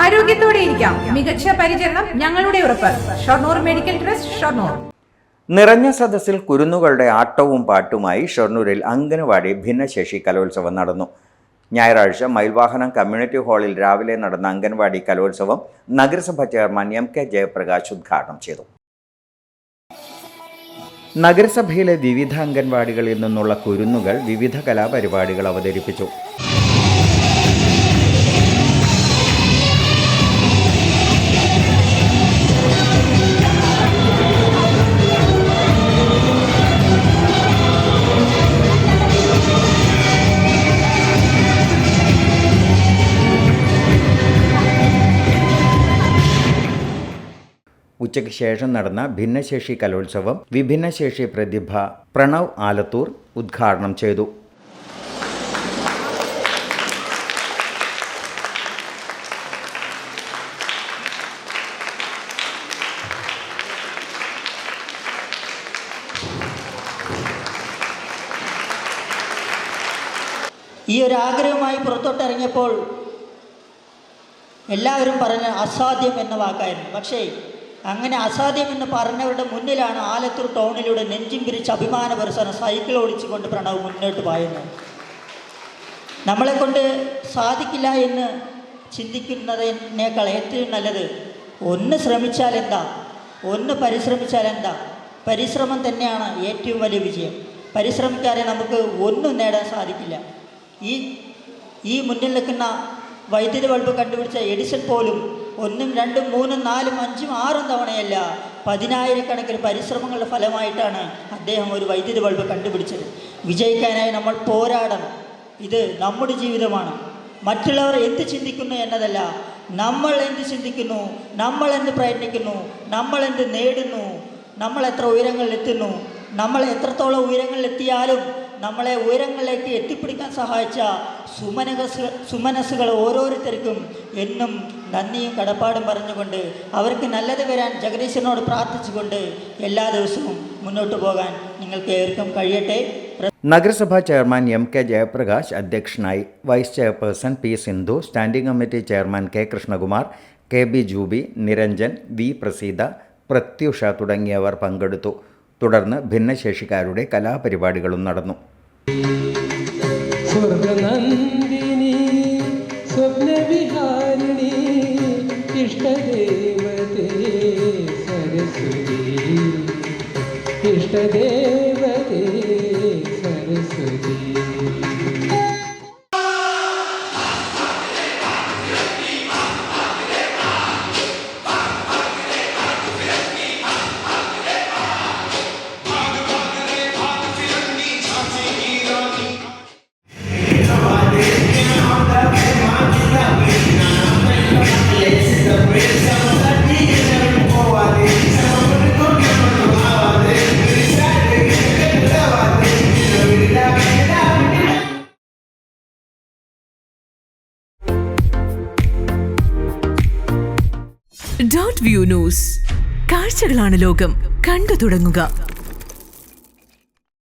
ആരോഗ്യത്തോടെ ഇരിക്കാം. മികച്ച പരിചരണം ഞങ്ങളുടെ ഉറപ്പ്. Shoranur medical trust, Shoranur. നിറഞ്ഞ സദസ്സിൽ കുരുന്നുകളുടെ ആട്ടവും പാട്ടുമായി ഷൊർണൂരിൽ അംഗനവാടി ഭിന്നശേഷി കലോത്സവം നടന്നു. ഞായറാഴ്ച മയിൽവാഹനം കമ്മ്യൂണിറ്റി ഹാളിൽ രാവിലെ നടന്ന അംഗൻവാടി കലോത്സവം നഗരസഭ ചെയർമാൻ MK ജയപ്രകാശ് ഉദ്ഘാടനം ചെയ്തു. നഗരസഭയിലെ വിവിധ അംഗൻവാടികളിൽ നിന്നുള്ള കുരുന്നുകൾ വിവിധ കലാപരിപാടികൾ അവതരിപ്പിച്ചു. ഉച്ചയ്ക്ക് ശേഷം നടന്ന ഭിന്നശേഷി കലോത്സവം വിഭിന്നശേഷി പ്രതിഭ പ്രണവ് ആലത്തൂർ ഉദ്ഘാടനം ചെയ്തു. ഈ ഒരു ആഗ്രഹവുമായി പുറത്തോട്ടിറങ്ങിയപ്പോൾ എല്ലാവരും പറഞ്ഞ അസാധ്യം എന്ന വാക്കായിരുന്നു. പക്ഷേ അങ്ങനെ അസാധ്യം എന്ന് പറഞ്ഞവരുടെ മുന്നിലാണ് ആലത്തൂർ ടൗണിലൂടെ നെഞ്ചും പിരിച്ച് അഭിമാന പുരസരം സൈക്കിൾ ഓടിച്ചുകൊണ്ട് പ്രണവ് മുന്നോട്ട് പായുന്നത്. നമ്മളെക്കൊണ്ട് സാധിക്കില്ല എന്ന് ചിന്തിക്കുന്നതിനേക്കാൾ ഏറ്റവും നല്ലത് ഒന്ന് ശ്രമിച്ചാൽ എന്താ, ഒന്ന് പരിശ്രമിച്ചാൽ എന്താ. പരിശ്രമം തന്നെയാണ് ഏറ്റവും വലിയ വിജയം. പരിശ്രമിക്കാതെ നമുക്ക് ഒന്നും നേടാൻ സാധിക്കില്ല. ഈ മുന്നിൽ നിൽക്കുന്ന വൈദ്യുത ബൾബ് കണ്ടുപിടിച്ച എഡിസൺ പോലും 1, 2, 3, 4, 5, 6 തവണയല്ല 10,000-കണക്കിന് പരിശ്രമങ്ങളുടെ ഫലമായിട്ടാണ് അദ്ദേഹം ഒരു വൈദ്യുത ബൾബ് കണ്ടുപിടിച്ചത്. വിജയിക്കാനായി നമ്മൾ പോരാടണം. ഇത് നമ്മുടെ ജീവിതമാണ്. മറ്റുള്ളവർ എന്ത് ചിന്തിക്കുന്നു എന്നതല്ല, നമ്മൾ എന്ത് ചിന്തിക്കുന്നു, നമ്മൾ എന്ത് പ്രയത്നിക്കുന്നു, നമ്മൾ എന്ത് നേടുന്നു, നമ്മൾ എത്ര ഉയരങ്ങളിലെത്തുന്നു. നമ്മൾ എത്രത്തോളം ഉയരങ്ങളിലെത്തിയാലും നമ്മളെ ഉയരങ്ങളിലേക്ക് എത്തിപ്പിടിക്കാൻ സഹായിച്ച സുമനസ്സുകൾ ഓരോരുത്തർക്കും എന്നും നന്ദിയും കടപ്പാടും പറഞ്ഞുകൊണ്ട് അവർക്ക് നല്ലത് വരാൻ ജഗദീശനോട് പ്രാർത്ഥിച്ചുകൊണ്ട് എല്ലാ ദിവസവും മുന്നോട്ട് പോകാൻ നിങ്ങൾക്ക് ഏവർക്കും കഴിയട്ടെ. നഗരസഭാ ചെയർമാൻ MK ജയപ്രകാശ് അധ്യക്ഷനായി. Vice chairperson P Sindhu, standing committee chairman K Krishnakumar, KB Jubi, Niranjan, V Praseetha, Prathyusha തുടങ്ങിയവർ പങ്കെടുത്തു. തുടർന്ന് ഭിന്നശേഷിക്കാരുടെ കലാപരിപാടികളും നടന്നു. സ്വർഗനന്ദിനി സ്വപ്നവിഹാരിണി ഇഷ്ടദേവതേ സരസ്വതി ഇഷ്ടദേവതേ സരസ്വതി. .view news. കാഴ്ചകളാണ് ലോകം. കണ്ടു തുടങ്ങുക.